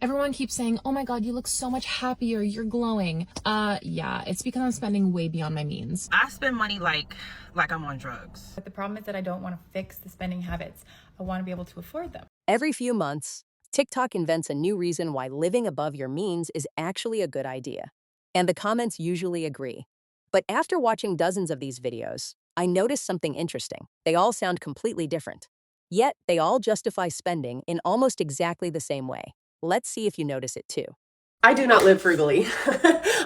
Everyone keeps saying, oh my God, you look so much happier, you're glowing. Yeah, it's because I'm spending way beyond my means. I spend money like I'm on drugs. But the problem is that I don't want to fix the spending habits. I want to be able to afford them. Every few months, TikTok invents a new reason why living above your means is actually a good idea. And the comments usually agree. But after watching dozens of these videos, I noticed something interesting. They all sound completely different. Yet, they all justify spending in almost exactly the same way. Let's see if you notice it too. I do not live frugally.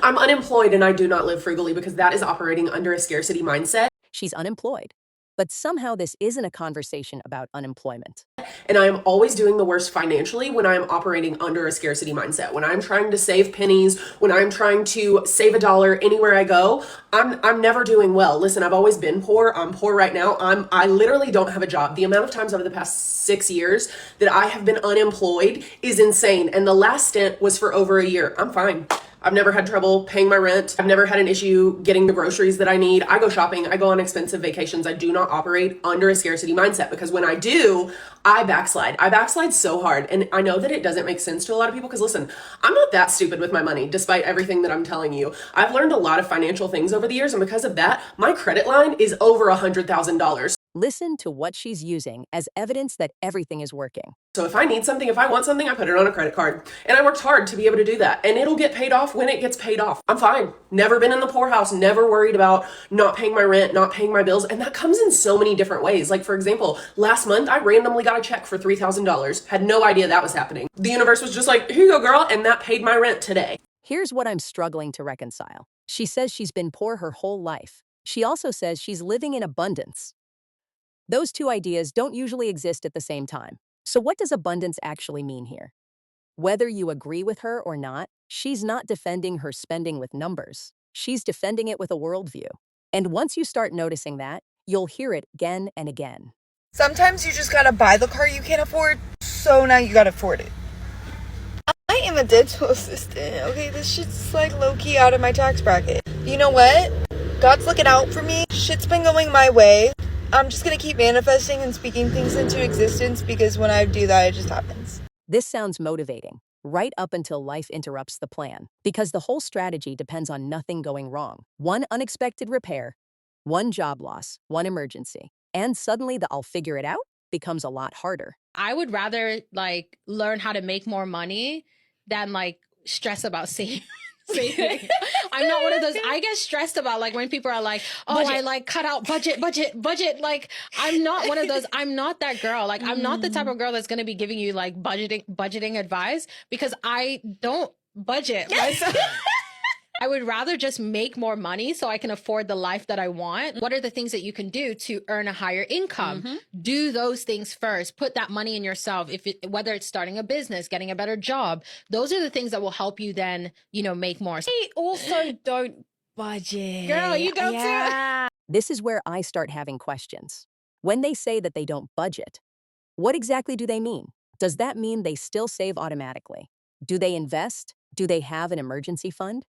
I'm unemployed and I do not live frugally because that is operating under a scarcity mindset. She's unemployed. But somehow this isn't a conversation about unemployment. And I am always doing the worst financially when I'm operating under a scarcity mindset. When I'm trying to save pennies, when I'm trying to save a dollar anywhere I go, I'm never doing well. Listen, I've always been poor. I'm poor right now. I literally don't have a job. The amount of times over the past 6 years that I have been unemployed is insane. And the last stint was for over a year. I'm fine. I've never had trouble paying my rent. I've never had an issue getting the groceries that I need. I go shopping. I go on expensive vacations. I do not operate under a scarcity mindset because when I do, I backslide. I backslide so hard. And I know that it doesn't make sense to a lot of people because listen, I'm not that stupid with my money despite everything that I'm telling you. I've learned a lot of financial things over the years. And because of that, my credit line is over $100,000. Listen to what she's using as evidence that everything is working. So if I need something, if I want something, I put it on a credit card. And I worked hard to be able to do that. And it'll get paid off when it gets paid off. I'm fine. Never been in the poorhouse, never worried about not paying my rent, not paying my bills. And that comes in so many different ways. Like, for example, last month, I randomly got a check for $3,000. Had no idea that was happening. The universe was just like, here you go, girl. And that paid my rent today. Here's what I'm struggling to reconcile. She says she's been poor her whole life. She also says she's living in abundance. Those two ideas don't usually exist at the same time. So what does abundance actually mean here? Whether you agree with her or not, she's not defending her spending with numbers. She's defending it with a worldview. And once you start noticing that, you'll hear it again and again. Sometimes you just gotta buy the car you can't afford, so now you gotta afford it. I am a dental assistant, okay? This shit's like low-key out of my tax bracket. You know what? God's looking out for me. Shit's been going my way. I'm just gonna keep manifesting and speaking things into existence because when I do that, it just happens. This sounds motivating, right up until life interrupts the plan, because the whole strategy depends on nothing going wrong. One unexpected repair, one job loss, one emergency, and suddenly the I'll figure it out becomes a lot harder. I would rather like learn how to make more money than like stress about saving. I'm not one of those. I get stressed about like when people are like, oh, budget. I like cut out budget. Like, I'm not one of those. I'm not that girl. Like, I'm not the type of girl that's going to be giving you like budgeting advice because I don't budget. I would rather just make more money so I can afford the life that I want. What are the things that you can do to earn a higher income? Do those things first. Put that money in yourself. Whether it's starting a business, getting a better job, those are the things that will help you then, make more. I also don't budget. Girl, you don't too? This is where I start having questions. When they say that they don't budget, what exactly do they mean? Does that mean they still save automatically? Do they invest? Do they have an emergency fund?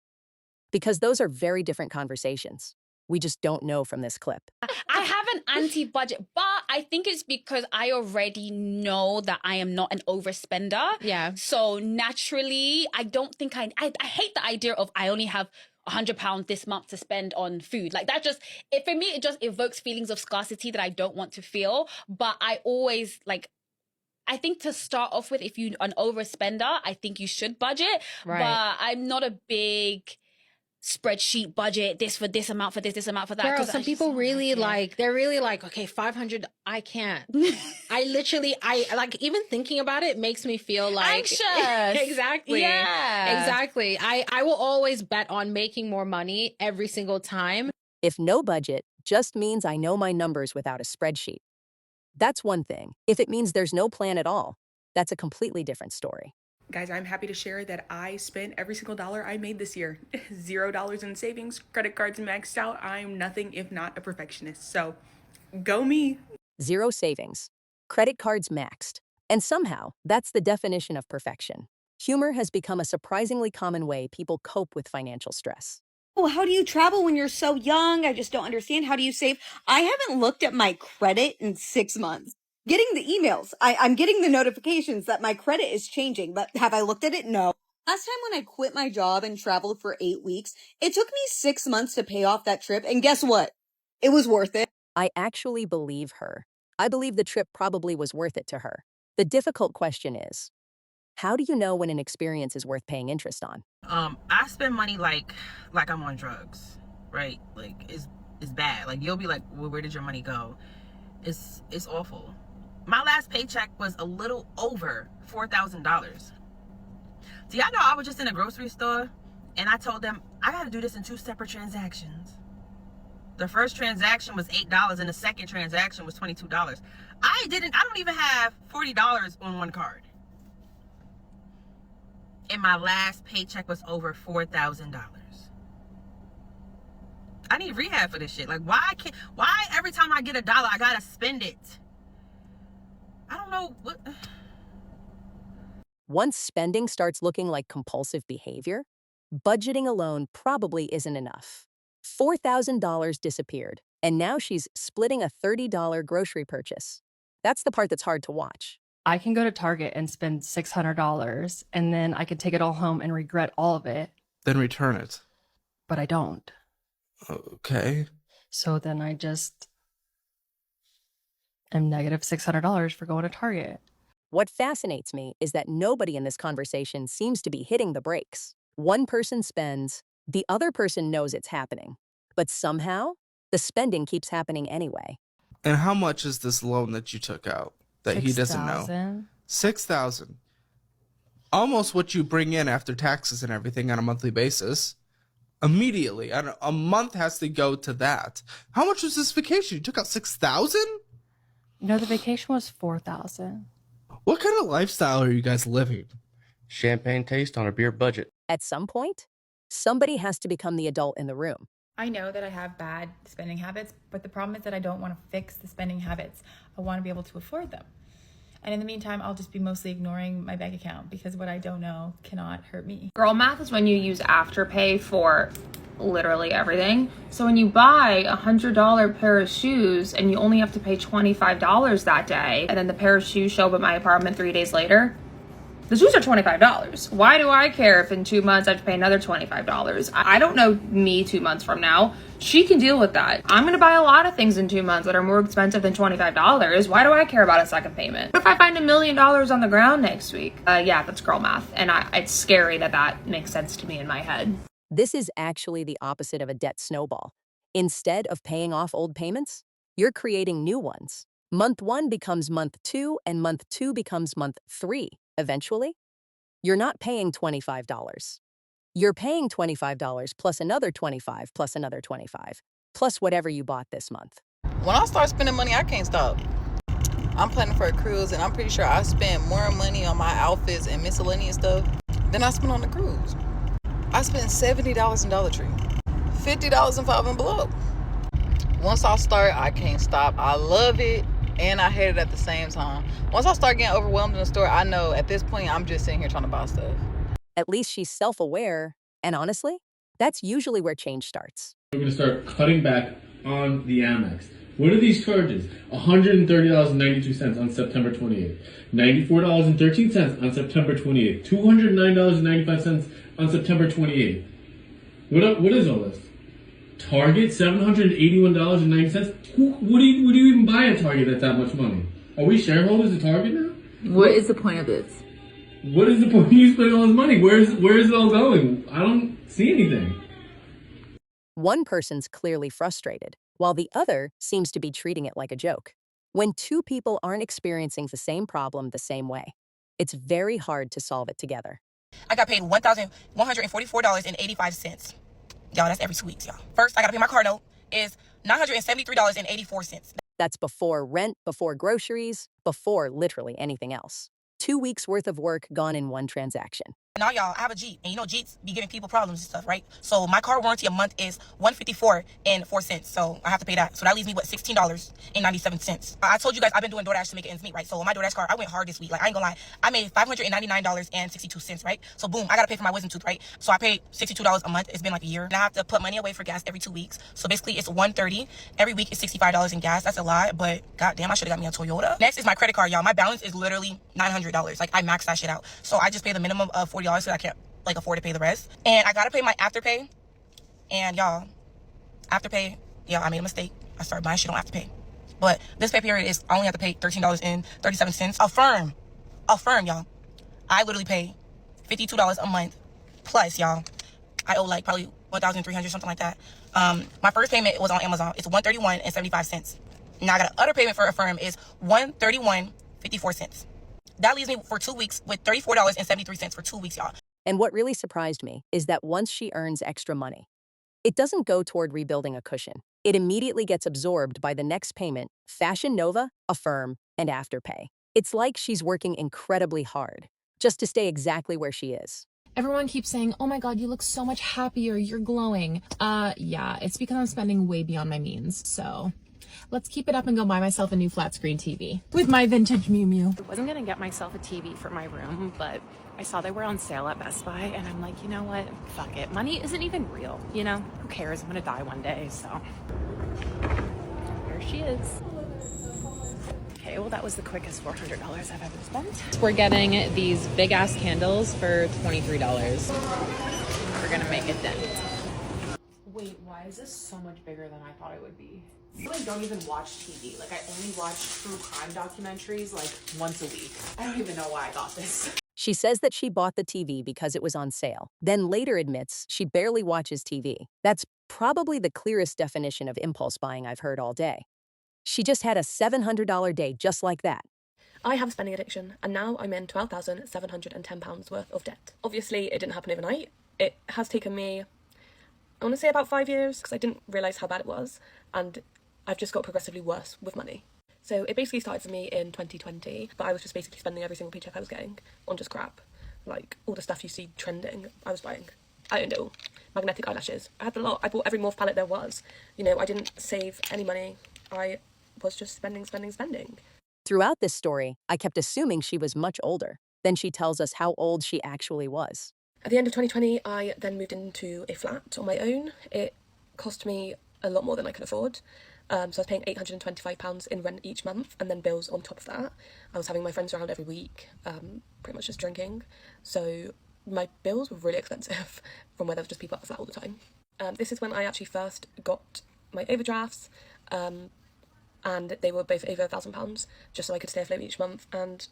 Because those are very different conversations. We just don't know from this clip. I have an anti-budget, but I think it's because I already know that I am not an overspender. Yeah. So naturally, I don't think I hate the idea of I only have £100 this month to spend on food. Like that for me, it just evokes feelings of scarcity that I don't want to feel. But I always I think to start off with, if you're an overspender, I think you should budget. Right. But I'm not a big spreadsheet budget, this for this amount for this amount for that. Girl, some people really they're really like, okay, 500, I can't. I like, even thinking about it makes me feel like anxious. Exactly. Yeah. Exactly. I will always bet on making more money every single time. If no budget just means I know my numbers without a spreadsheet, that's one thing. If it means there's no plan at all, that's a completely different story. Guys, I'm happy to share that I spent every single dollar I made this year. $0 in savings, credit cards maxed out. I'm nothing if not a perfectionist. So go me. Zero savings, credit cards maxed. And somehow, that's the definition of perfection. Humor has become a surprisingly common way people cope with financial stress. Oh, how do you travel when you're so young? I just don't understand. How do you save? I haven't looked at my credit in 6 months. getting the emails. I'm getting the notifications that my credit is changing, but have I looked at it? No. Last time when I quit my job and traveled for 8 weeks, it took me 6 months to pay off that trip, and guess what? It was worth it. I actually believe her. I believe the trip probably was worth it to her. The difficult question is, how do you know when an experience is worth paying interest on? I spend money like I'm on drugs, right? Like it's bad. Like you'll be like, well, where did your money go? It's awful. My last paycheck was a little over $4,000. Do y'all know I was just in a grocery store and I told them I gotta do this in 2 separate transactions. The first transaction was $8 and the second transaction was $22. I don't even have $40 on one card. And my last paycheck was over $4,000. I need rehab for this shit. Like, why every time I get $1, I gotta spend it? I don't know what. Once spending starts looking like compulsive behavior, budgeting alone probably isn't enough. $4,000 disappeared, and now she's splitting a $30 grocery purchase. That's the part that's hard to watch. I can go to Target and spend $600, and then I can take it all home and regret all of it. Then return it. But I don't. Okay. So then I just am negative $600 for going to Target. What fascinates me is that nobody in this conversation seems to be hitting the brakes. One person spends, the other person knows it's happening. But somehow, the spending keeps happening anyway. And how much is this loan that you took out that he doesn't know? $6,000. Almost what you bring in after taxes and everything on a monthly basis. Immediately. A month has to go to that. How much was this vacation? You took out $6,000? No, the vacation was $4,000. What kind of lifestyle are you guys living? Champagne taste on a beer budget. At some point, somebody has to become the adult in the room. I know that I have bad spending habits, but the problem is that I don't want to fix the spending habits. I want to be able to afford them. And in the meantime, I'll just be mostly ignoring my bank account because what I don't know cannot hurt me. Girl math is when you use Afterpay for literally everything. So when you buy a $100 pair of shoes and you only have to pay $25 that day, and then the pair of shoes show up at my apartment 3 days later, the shoes are $25. Why do I care if in 2 months I have to pay another $25? I don't know me 2 months from now. She can deal with that. I'm gonna buy a lot of things in 2 months that are more expensive than $25. Why do I care about a second payment? What if I find $1 million on the ground next week? Yeah, that's girl math. And it's scary that makes sense to me in my head. This is actually the opposite of a debt snowball. Instead of paying off old payments, you're creating new ones. Month 1 becomes month 2, and month 2 becomes month 3. Eventually, you're not paying $25. You're paying $25 plus another $25 plus another $25 plus whatever you bought this month. When I start spending money, I can't stop. I'm planning for a cruise, and I'm pretty sure I spent more money on my outfits and miscellaneous stuff than I spent on the cruise. I spent $70 in Dollar Tree, $50 in Five and Below. Once I start, I can't stop. I love it and I hate it at the same time. Once I start getting overwhelmed in the store, I know at this point I'm just sitting here trying to buy stuff. At least she's self-aware, and honestly, that's usually where change starts. We're going to start cutting back on the Amex. What are these charges? $130.92 on September 28th. $94.13 on September 28th. $209.95 on September 28th. What is all this? Target, $781.90. What do you even buy at Target that's that much money? Are we shareholders at Target now? What is the point of this? What is the point of you spending all this money? Where is it all going? I don't see anything. One person's clearly frustrated, while the other seems to be treating it like a joke. When two people aren't experiencing the same problem the same way, it's very hard to solve it together. I got paid $1,144.85. Y'all, that's every 2 weeks, y'all. First, I gotta pay my car note. Is $973.84. That's before rent, before groceries, before literally anything else. 2 weeks worth of work gone in one transaction. Now, y'all, I have a Jeep, and you know Jeeps be giving people problems and stuff, right? So my car warranty a month is $154.04. So I have to pay that. So that leaves me with $16.97. I told you guys I've been doing DoorDash to make it ends meet, right? So on my DoorDash card, I went hard this week. Like, I ain't gonna lie, I made $599.62, right? So boom, I gotta pay for my wisdom tooth, right? So I paid $62 a month. It's been like a year, and I have to put money away for gas every 2 weeks. So basically, it's $130 every week. Is $65 in gas. That's a lot, but goddamn, I should have got me a Toyota. Next is my credit card, y'all. My balance is literally $900. Like, I maxed that shit out. So I just pay the minimum of $40 so I can't like afford to pay the rest. And I gotta pay my Afterpay. And y'all, Afterpay, yeah, I made a mistake. I started buying shit on Afterpay. But this pay period is I only have to pay $13.37. Affirm, y'all. I literally pay $52 a month plus, y'all. I owe like probably $1,300, something like that. My first payment was on Amazon. It's $131.75. Now I got an other payment for Affirm is $131.54. That leaves me for 2 weeks with $34.73 for 2 weeks, y'all. And what really surprised me is that once she earns extra money, it doesn't go toward rebuilding a cushion. It immediately gets absorbed by the next payment, Fashion Nova, Affirm, and Afterpay. It's like she's working incredibly hard just to stay exactly where she is. Everyone keeps saying, oh my god, you look so much happier, you're glowing. Yeah, it's because I'm spending way beyond my means, so let's keep it up and go buy myself a new flat screen TV with my vintage Mew Mew. I wasn't gonna get myself a TV for my room, but I saw they were on sale at Best Buy, and I'm like, you know what? Fuck it. Money isn't even real, you know? Who cares? I'm gonna die one day, so. Here she is. Okay, well, that was the quickest $400 I've ever spent. We're getting these big ass candles for $23. We're gonna make a dent. Wait, why is this so much bigger than I thought it would be? I really don't even watch TV. Like, I only watch true crime documentaries like once a week. I don't even know why I got this. She says that she bought the TV because it was on sale, then later admits she barely watches TV. That's probably the clearest definition of impulse buying I've heard all day. She just had a $700 day just like that. I have a spending addiction, and now I'm in £12,710 worth of debt. Obviously, it didn't happen overnight. It has taken me, I want to say about 5 years, because I didn't realise how bad it was, and I've just got progressively worse with money. So it basically started for me in 2020, but I was just basically spending every single paycheck I was getting on just crap. Like, all the stuff you see trending, I was buying. I owned it all. Magnetic eyelashes. I had a lot. I bought every morph palette there was. You know, I didn't save any money. I was just spending. Throughout this story, I kept assuming she was much older. Then she tells us how old she actually was. At the end of 2020, I then moved into a flat on my own. It cost me a lot more than I could afford. So I was paying £825 in rent each month, and then bills on top of that. I was having my friends around every week, pretty much just drinking. So my bills were really expensive from where there was just people at the flat all the time. This is when I actually first got my overdrafts, and they were both over £1,000, just so I could stay afloat each month. And,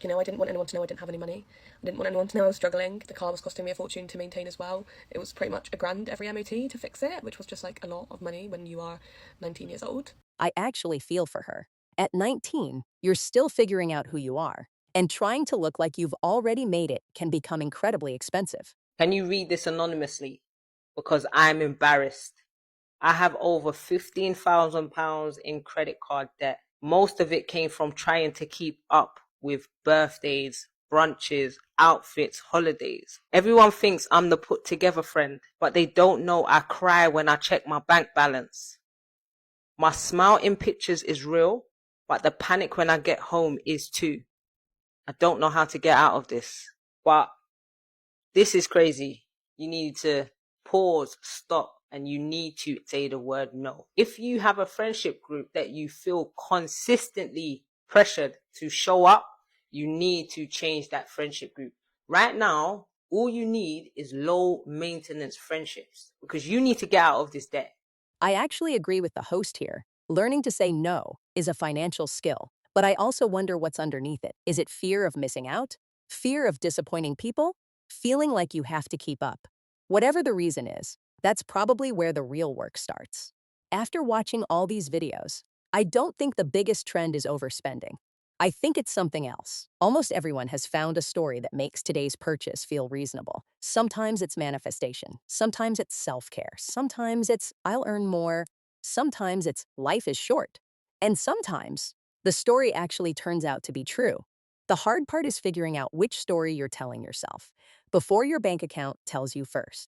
you know, I didn't want anyone to know I didn't have any money. I didn't want anyone to know I was struggling. The car was costing me a fortune to maintain as well. It was pretty much £1,000 every MOT to fix it, which was just like a lot of money when you are 19 years old. I actually feel for her. At 19, you're still figuring out who you are, and trying to look like you've already made it can become incredibly expensive. Can you read this anonymously? Because I'm embarrassed. I have over £15,000 in credit card debt. Most of it came from trying to keep up with birthdays, brunches, outfits, holidays. Everyone thinks I'm the put together friend, but they don't know I cry when I check my bank balance. My smile in pictures is real, but the panic when I get home is too. I don't know how to get out of this, but this is crazy. You need to pause, stop, and you need to say the word no. If you have a friendship group that you feel consistently pressured to show up, you need to change that friendship group. Right now, all you need is low maintenance friendships, because you need to get out of this debt. I actually agree with the host here. Learning to say no is a financial skill, but I also wonder what's underneath it. Is it fear of missing out? Fear of disappointing people? Feeling like you have to keep up? Whatever the reason is, that's probably where the real work starts. After watching all these videos, I don't think the biggest trend is overspending. I think it's something else. Almost everyone has found a story that makes today's purchase feel reasonable. Sometimes it's manifestation. Sometimes it's self-care. Sometimes it's I'll earn more. Sometimes it's life is short. And sometimes the story actually turns out to be true. The hard part is figuring out which story you're telling yourself before your bank account tells you first.